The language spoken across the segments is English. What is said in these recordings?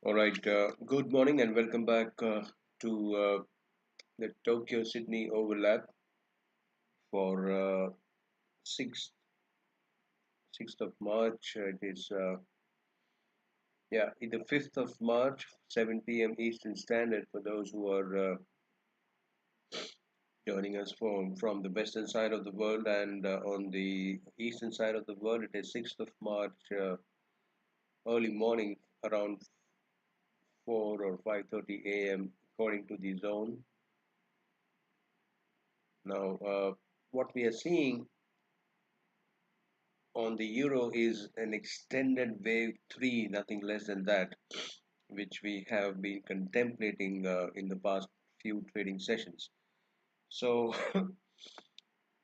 All right, good morning and welcome back to the Tokyo Sydney overlap for 6th 6th of March. It is the 5th of March, 7 p.m. Eastern Standard for those who are joining us from the western side of the world, and on the eastern side of the world it is 6th of March, early morning around 4 or 5:30 a.m. according to the zone. Now, what we are seeing on the euro is an extended wave 3, nothing less than that, which we have been contemplating in the past few trading sessions. So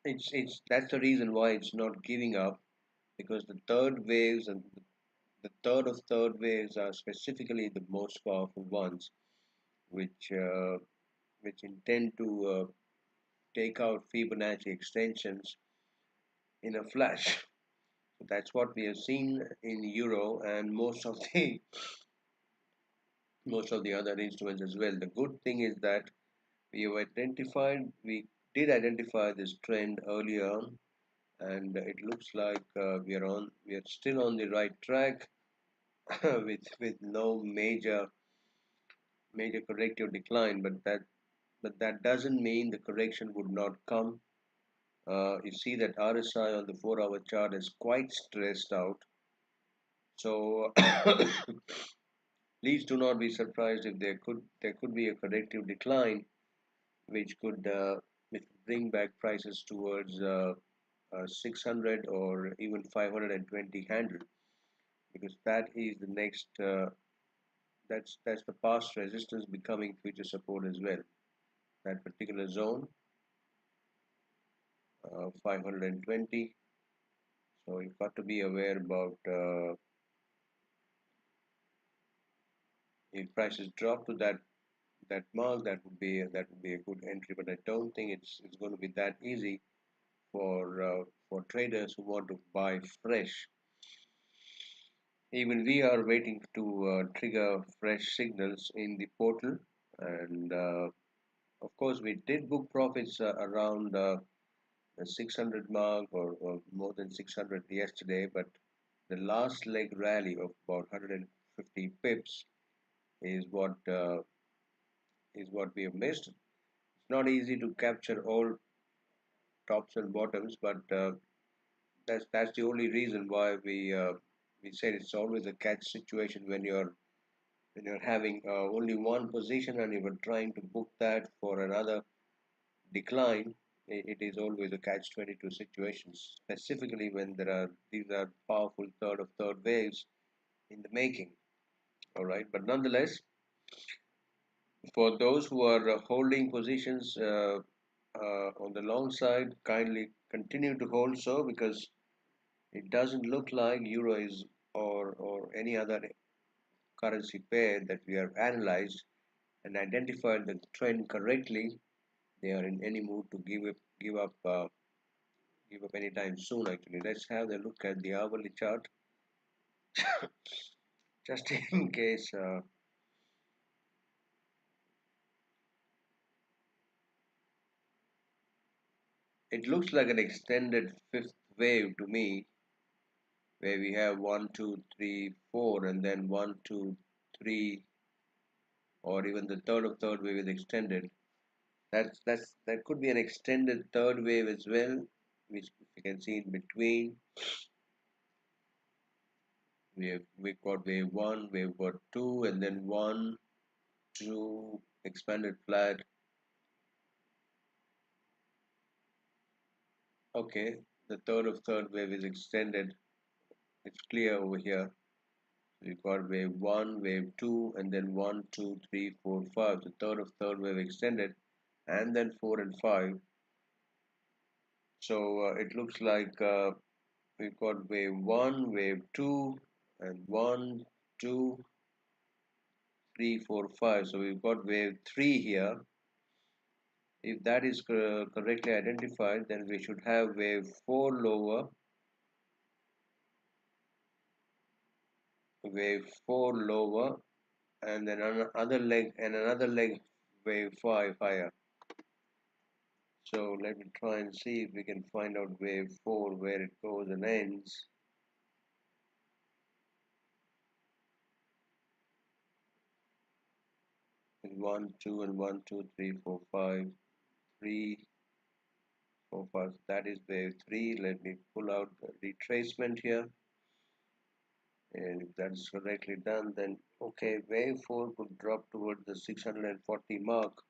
it's that's the reason why it's not giving up, because the third waves and the third waves are specifically the most powerful ones, which uh, which intend to take out Fibonacci extensions in a flash. So that's what we have seen in euro and most of the other instruments as well. The good thing is that we did identify this trend earlier on, and it looks like we are still on the right track with no major corrective decline. But that doesn't mean the correction would not come. You see that RSI on the 4-hour chart is quite stressed out. So please do not be surprised if there could be a corrective decline, which could bring back prices towards 600 or even 520 handle, because that is the next that's the past resistance becoming future support as well. That particular zone, 520. So you've got to be aware about if prices drop to that mark, that would be a good entry. But I don't think it's going to be that easy for traders who want to buy fresh. Even we are waiting to trigger fresh signals in the portal, and of course we did book profits around the 600 mark, or more than 600 yesterday. But the last leg rally of about 150 pips is what we have missed. It's not easy to capture all tops and bottoms, but that's the only reason why we said it's always a catch situation when you're having only one position and you were trying to book that for another decline. It is always a catch 22 situation, specifically when these are powerful third of third waves in the making. All right, but nonetheless, for those who are holding positions on the long side, kindly continue to hold so, because it doesn't look like euro is, or any other currency pair that we have analyzed and identified the trend correctly, they are in any mood to give up anytime soon. Actually, let's have a look at the hourly chart, just in case. It looks like an extended fifth wave to me, where we have one, two, three, four, and then one, two, three, or even the third of third wave is extended. That could be an extended third wave as well, which you can see in between. We've got wave one, we've got two, and then one, two, expanded flat. Okay, the third of third wave is extended. It's clear over here. We've got wave one, wave two, and then one, two, three, four, five. The third of third wave extended, and then four and five. So it looks like we've got wave one, wave two, and one, two, three, four, five. So we've got wave three here. If that is correctly identified, then we should have wave four lower, wave four lower, and then another leg and another leg wave 5 higher. So let me try and see if we can find out wave 4 where it goes and ends. In 1 2 and 1 2 3 4 5 3 4 5, that is wave 3. Let me pull out the retracement here, and if that is correctly done, then okay, wave 4 could drop towards the 640 mark.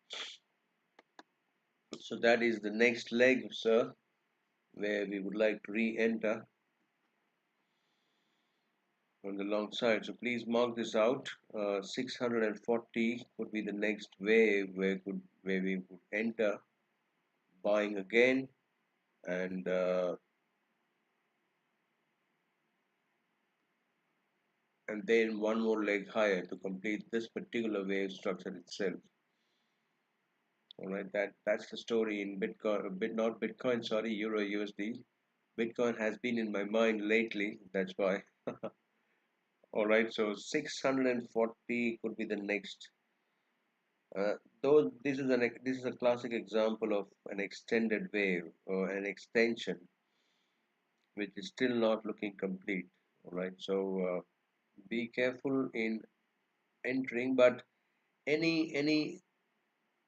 So that is the next leg, sir, where we would like to re-enter on the long side. So please mark this out. 640 could be the next wave where we would enter buying again, and then one more leg higher to complete this particular wave structure itself. All right, that's the story in Bitcoin, not Bitcoin, sorry, Euro USD. Bitcoin has been in my mind lately, that's why. All right, so 640 could be the next. Though this is a classic example of an extended wave or an extension, which is still not looking complete. All right, so be careful in entering, but any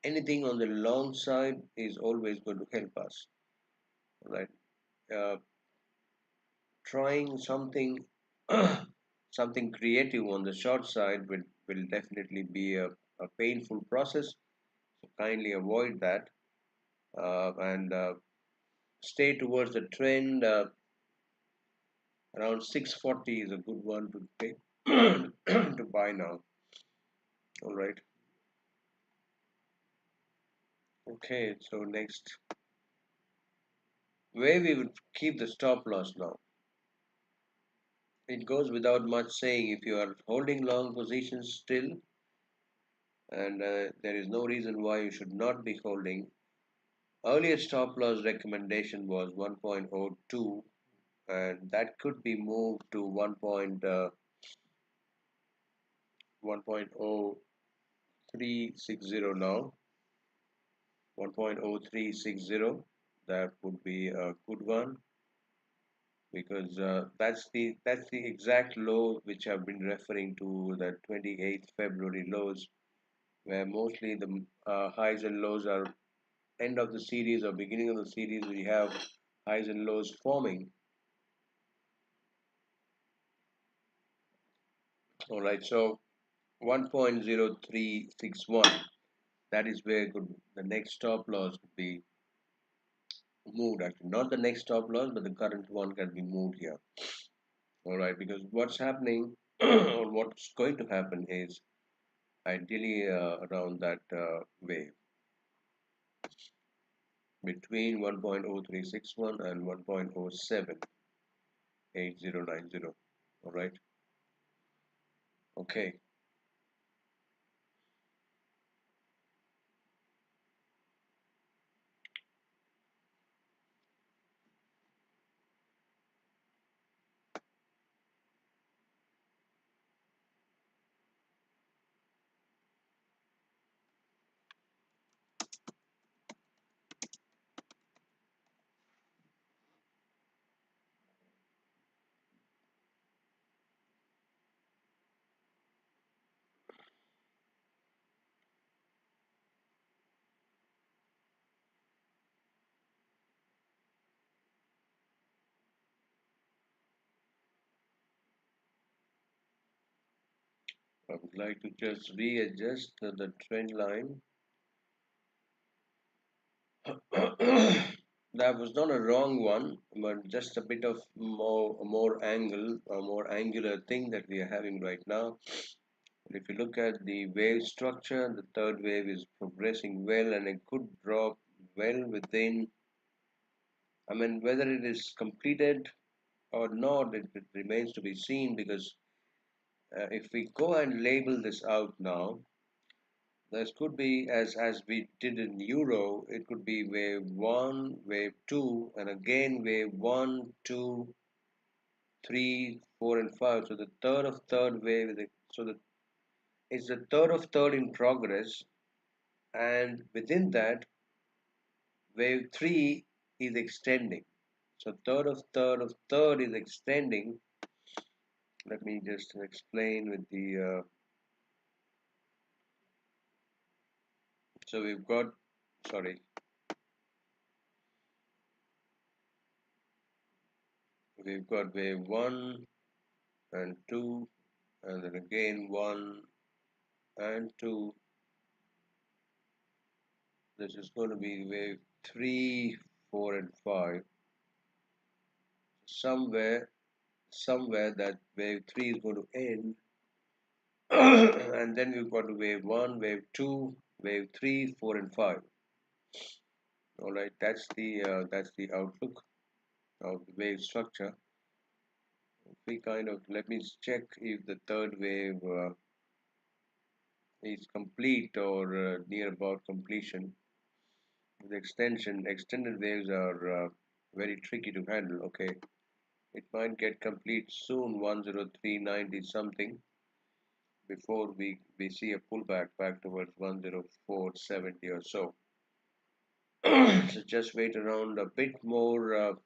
anything on the long side is always going to help us. All right, uh, trying something creative on the short side will definitely be a painful process. So kindly avoid that, and stay towards the trend. Around 640 is a good one to take to buy now. All right. Okay. So next, where we would keep the stop loss now. It goes without much saying, if you are holding long positions still, and there is no reason why you should not be holding. Earlier stop loss recommendation was 1.02, and that could be moved to 1.0360 now. 1.0360, that would be a good one, because that's the exact low which I've been referring to, the 28th February lows, where mostly the highs and lows are end of the series or beginning of the series. We have highs and lows forming. All right, so 1.0361, that is where the next stop loss could be moved. Actually, not the next stop loss, but the current one can be moved here. All right, because what's happening or what's going to happen is ideally around that wave between 1.0361 and 1.078090. All right, okay. I would like to just readjust the trend line. That was not a wrong one, but just a bit of more angle, a more angular thing that we are having right now. And if you look at the wave structure, the third wave is progressing well, and it could drop well within. I mean, whether it is completed or not, it remains to be seen, because if we go and label this out now, this could be, as we did in euro, it could be wave 1, wave 2, and again wave 1, 2, 3, 4, and 5. So the third of third wave, so the it's the third of third in progress, and within that, wave 3 is extending. So third of third is extending. Let me just explain with the so we've got, sorry, we've got wave 1 and 2, and then again 1 and 2. This is going to be wave 3, 4 and 5. Somewhere that wave 3 is going to end. And then we've got wave 1, wave 2, wave 3, 4 and 5. All right, that's the outlook of the wave structure. We kind of, let me check if the third wave is complete or near about completion. The extended waves are very tricky to handle. Okay, it might get complete soon, 103.90 something, before we see a pullback back towards 104.70 or so. So just wait around a bit more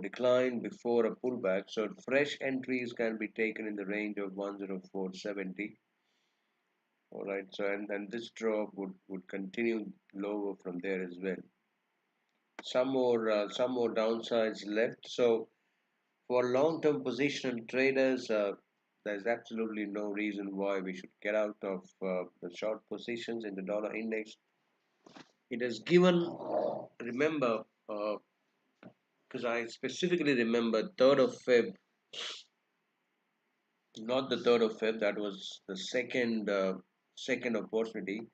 decline before a pullback. So fresh entries can be taken in the range of 104.70. All right. So and this drop would continue lower from there as well. Some more downsides left. So for long-term position traders, there's absolutely no reason why we should get out of the short positions in the dollar index. It has given, remember, because I specifically remember 3rd of Feb, not the 3rd of Feb, that was the second opportunity.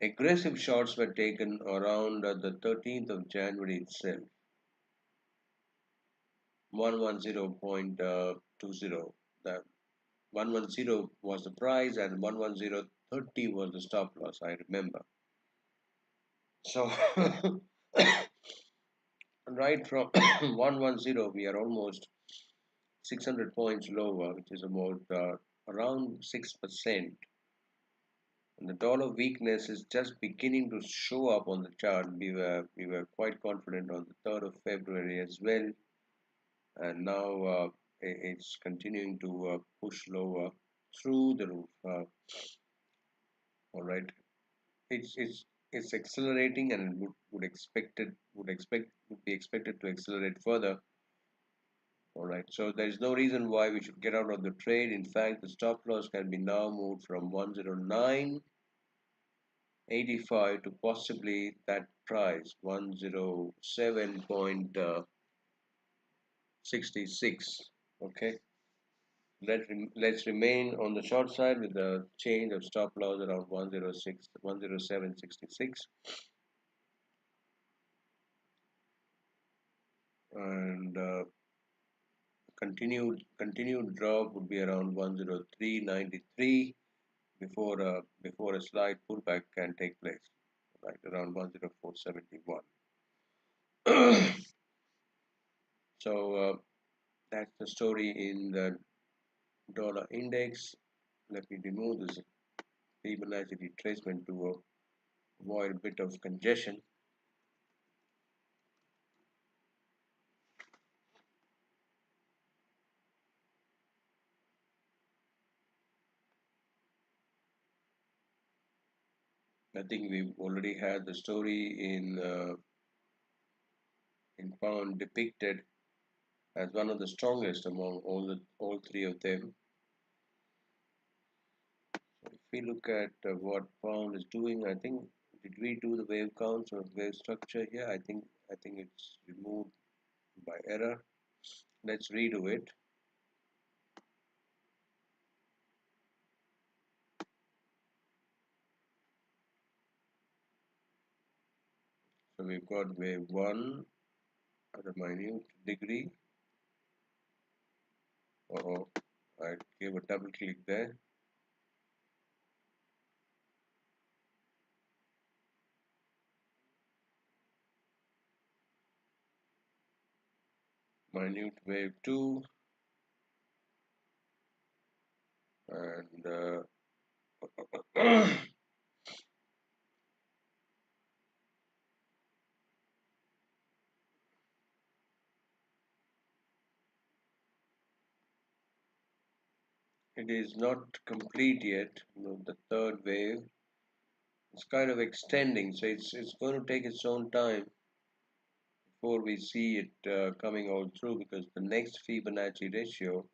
Aggressive shorts were taken around the 13th of January itself, 110.20. That 110 was the price and 110.30 was the stop loss, I remember. So right from 110, we are almost 600 points lower, which is about around 6%. And the dollar weakness is just beginning to show up on the chart. We were quite confident on the 3rd of February as well, and now it's continuing to push lower through the roof. All right, it's accelerating, and would be expected to accelerate further. All right, so there is no reason why we should get out of the trade. In fact, the stop loss can be now moved from 109.85 to possibly that price 107.66. Okay, let's remain on the short side with the change of stop loss around 107.66, and continued drop would be around 103.93 before a slight pullback can take place, right around 104.71. So that's the story in the dollar index. Let me remove this Fibonacci retracement to avoid a bit of congestion. I think we've already had the story in pound depicted as one of the strongest among all three of them. So if we look at what pound is doing, I think, did we do the wave counts or wave structure here? I think it's removed by error. Let's redo it. So we've got wave 1 at a minute degree. Oh, I gave a double click there. Minute wave 2. and it is not complete yet. The third wave is kind of extending, so it's going to take its own time before we see it coming all through, because the next Fibonacci ratio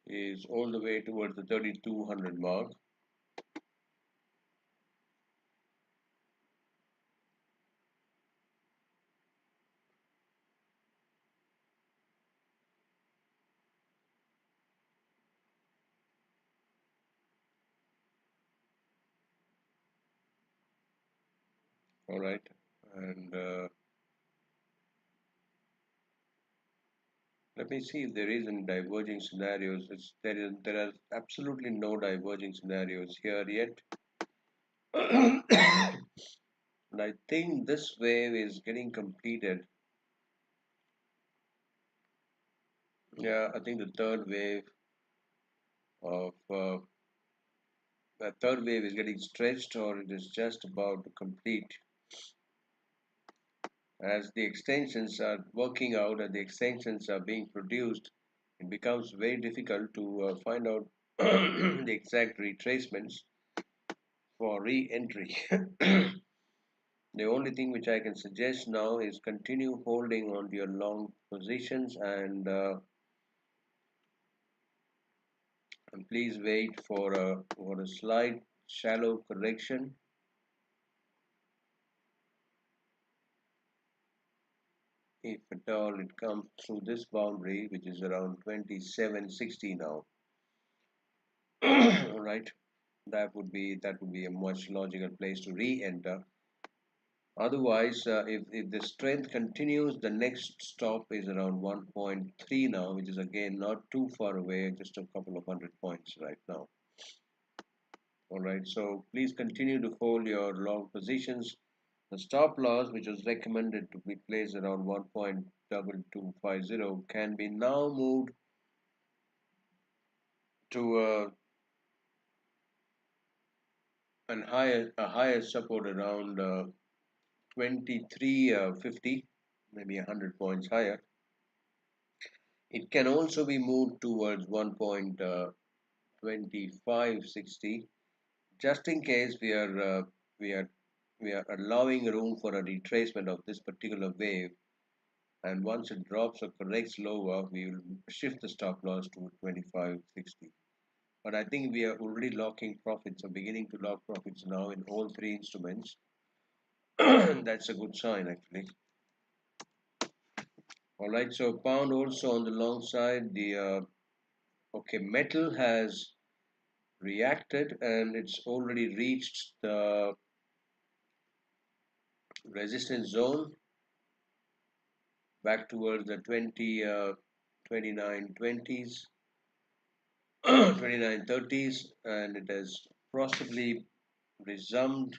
is all the way towards the 3200 mark. All right, and let me see if there is any diverging scenarios. There are absolutely no diverging scenarios here yet. And I think this wave is getting completed. Yeah, I think of the third wave is getting stretched, or it is just about to complete. As the extensions are working out and the extensions are being produced, it becomes very difficult to find out the exact retracements for re-entry. The only thing which I can suggest now is continue holding on to your long positions, and please wait for a slight shallow correction. If at all it comes through this boundary, which is around 2760 now. All right, that would be a much logical place to re-enter. Otherwise, if the strength continues, the next stop is around 1.3 now, which is again not too far away, just a couple of hundred points right now. All right, so please continue to hold your long positions. The stop loss, which was recommended to be placed around 1.2250, can be now moved to a higher support around 2350, maybe 100 points higher. It can also be moved towards 1.2560, just in case we are we are allowing room for a retracement of this particular wave. And once it drops or corrects lower, we will shift the stop loss to 2560. But I think we are already locking profits, or beginning to lock profits now in all three instruments. That's a good sign, actually. All right, so pound also on the long side. Okay, metal has reacted and it's already reached the resistance zone back towards the 2920s, 2930s, and it has possibly resumed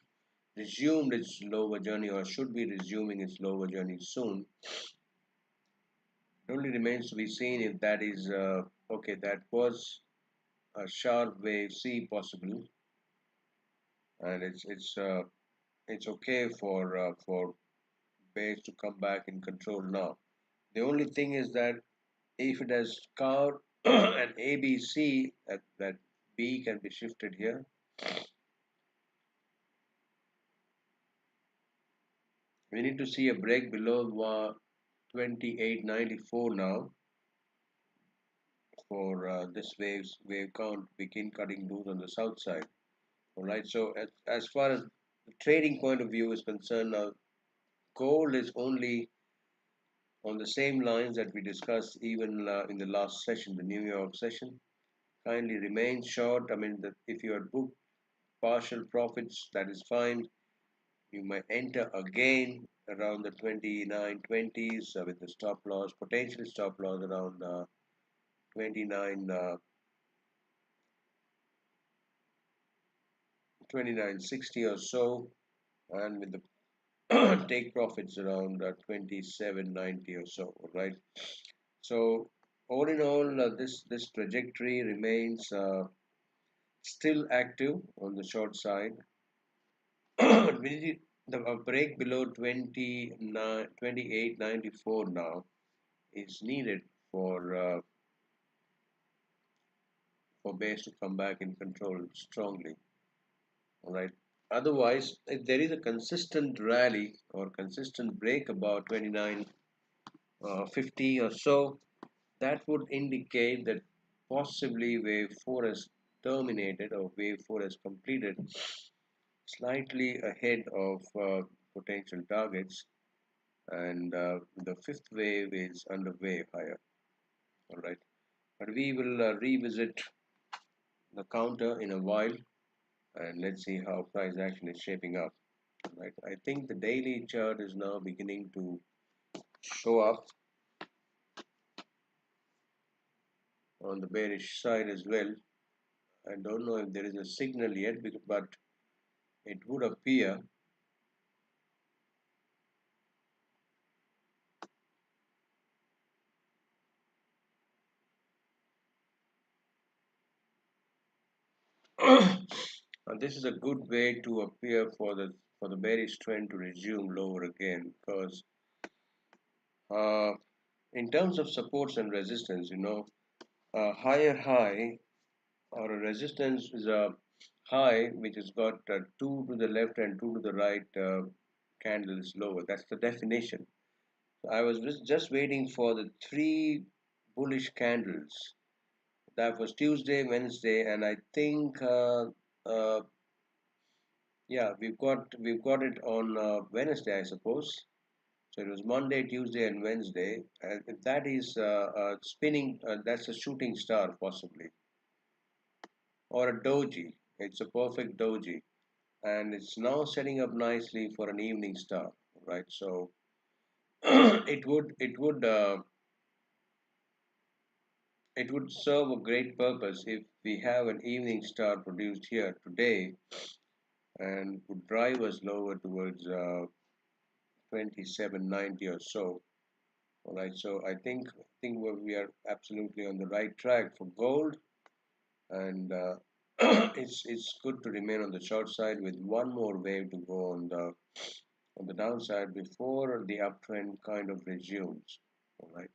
its lower journey, or should be resuming its lower journey soon. It only remains to be seen if that is okay. That was a sharp wave C possible, and it's okay for bears to come back in control now. The only thing is that if it has carved an ABC, that B can be shifted here. We need to see a break below 2894 now for this wave count begin cutting loose on the south side. All right. So as far as the trading point of view is concerned, now gold is only on the same lines that we discussed even in the last session, the New York session. Kindly remain short. I mean, if you are booked partial profits, that is fine. You may enter again around the 2920s with the stop loss, potential stop loss around 29 2960 or so, and with the take profits around 27.90 or so, right? So all in all, this trajectory remains still active on the short side. We need a break below 28.94 now is needed for base to come back in control strongly. All right. Otherwise, if there is a consistent rally or consistent break about 29.50 or so, that would indicate that possibly wave 4 has terminated or wave 4 has completed slightly ahead of potential targets, and the fifth wave is underway higher. All right. But we will revisit the counter in a while, and let's see how price action is shaping up. Right. I think the daily chart is now beginning to show up on the bearish side as well. I don't know if there is a signal yet, but it would appear. And this is a good way to appear for the bearish trend to resume lower again, because uh, in terms of supports and resistance, a higher high or a resistance is a high which has got two to the left and two to the right candles lower. That's the definition. So I was just waiting for the three bullish candles. That was Tuesday, Wednesday, and I think uh, yeah, we've got it on Wednesday, I suppose. So it was Monday, Tuesday, and Wednesday. And if that is spinning, that's a shooting star possibly, or a doji. It's a perfect doji, and it's now setting up nicely for an evening star, right? So it would serve a great purpose if we have an evening star produced here today and would drive us lower towards 27.90 or so. All right, so I think we are absolutely on the right track for gold, and it's good to remain on the short side with one more wave to go on the downside before the uptrend kind of resumes. All right.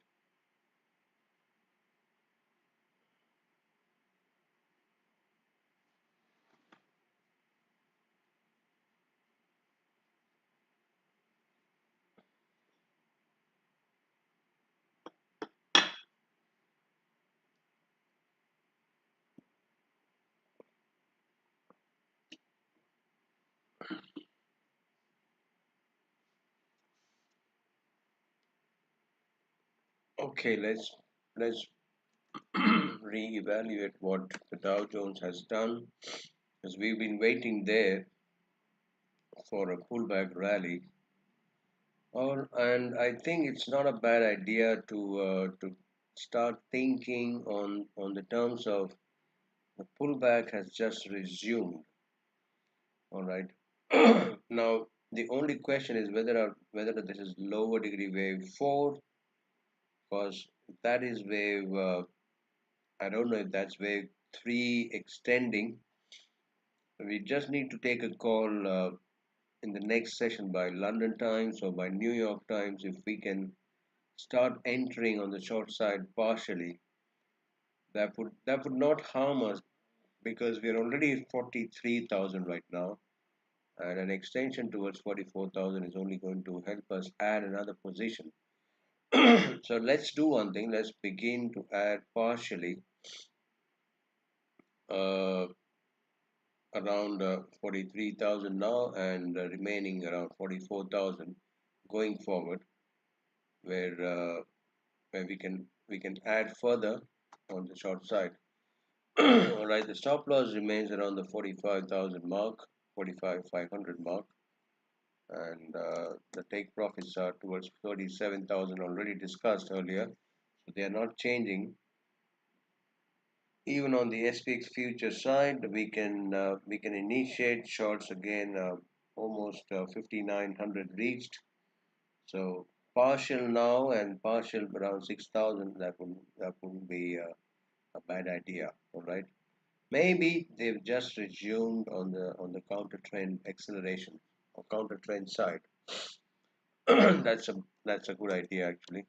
Okay, let's reevaluate what the Dow Jones has done, because we've been waiting there for a pullback rally. And I think it's not a bad idea to start thinking on the terms of the pullback has just resumed. All right. Now the only question is whether this is lower degree wave 4, because if that is wave I don't know if that's wave 3 extending. We just need to take a call in the next session by London times or by New York times if we can start entering on the short side partially. That would not harm us, because we are already at 43,000 right now, and an extension towards 44,000 is only going to help us add another position. So let's do one thing. Let's begin to add partially uh, around 43,000 now, and remaining around 44,000 going forward, where we can add further on the short side. All right, the stop loss remains around the 45,000 mark, 45,500 mark, and the take profits are towards 37,000 already discussed earlier, so they are not changing. Even on the SPX future side, we can initiate shorts again almost 5,900 reached. So partial now and partial around 6,000. That wouldn't be a bad idea. All right. Maybe they've just resumed on the counter trend acceleration or counter trend side. That's a good idea actually.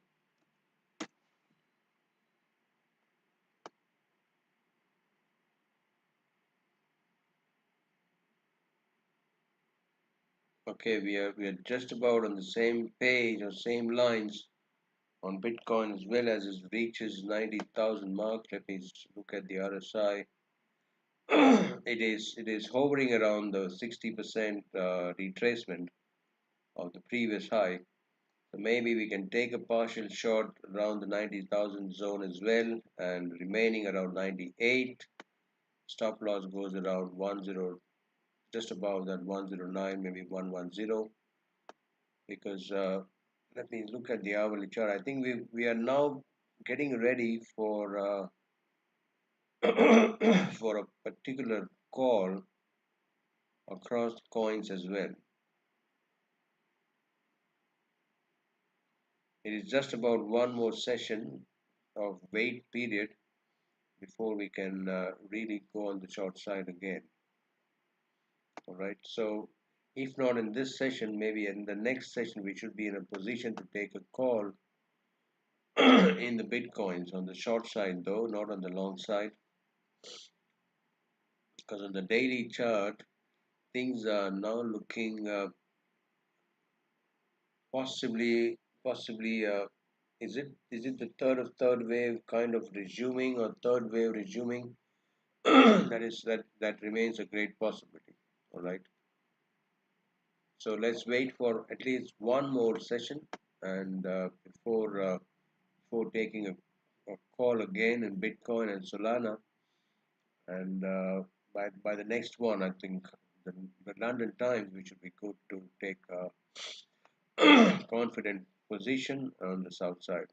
Okay, we are just about on the same page or same lines on Bitcoin as well as it reaches 90,000 mark. Let me look at the RSI. It is hovering around the 60% retracement of the previous high. So maybe we can take a partial short around the 90,000 zone as well and remaining around 98. Stop loss goes around 10, just above that 109, maybe 110, because let me look at the hourly chart. I think we are now getting ready for for a particular call across coins as well. It is just about one more session of wait period before we can really go on the short side again. All right. So if not in this session, maybe in the next session, we should be in a position to take a call in the Bitcoins on the short side, though, not on the long side, because on the daily chart, things are now looking possibly is it the third wave kind of resuming or third wave resuming? That remains a great possibility. All right. So let's wait for at least one more session and before taking a call again in Bitcoin and Solana. And by the next one, I think the London Times, we should be good to take a confident position on the south side.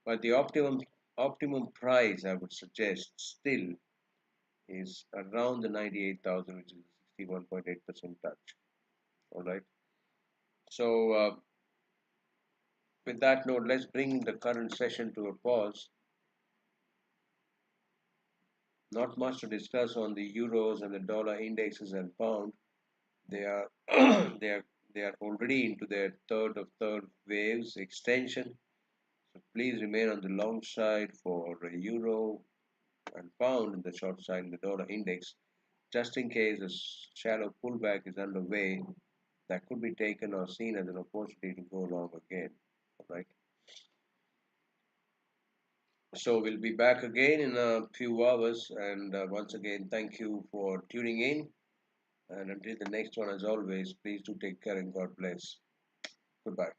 But the optimum price, I would suggest, still is around the 98,000, which is 61.8% touch. All right. So with that note, let's bring the current session to a pause. Not much to discuss on the euros and the dollar indexes and pound. They are they are they are already into their third waves extension. So please remain on the long side for euro and pound and the short side in the dollar index, just in case a shallow pullback is underway. That could be taken or seen as an opportunity to go long again. All right. So we'll be back again in a few hours. And once again, thank you for tuning in. And until the next one, as always, please do take care and God bless. Goodbye.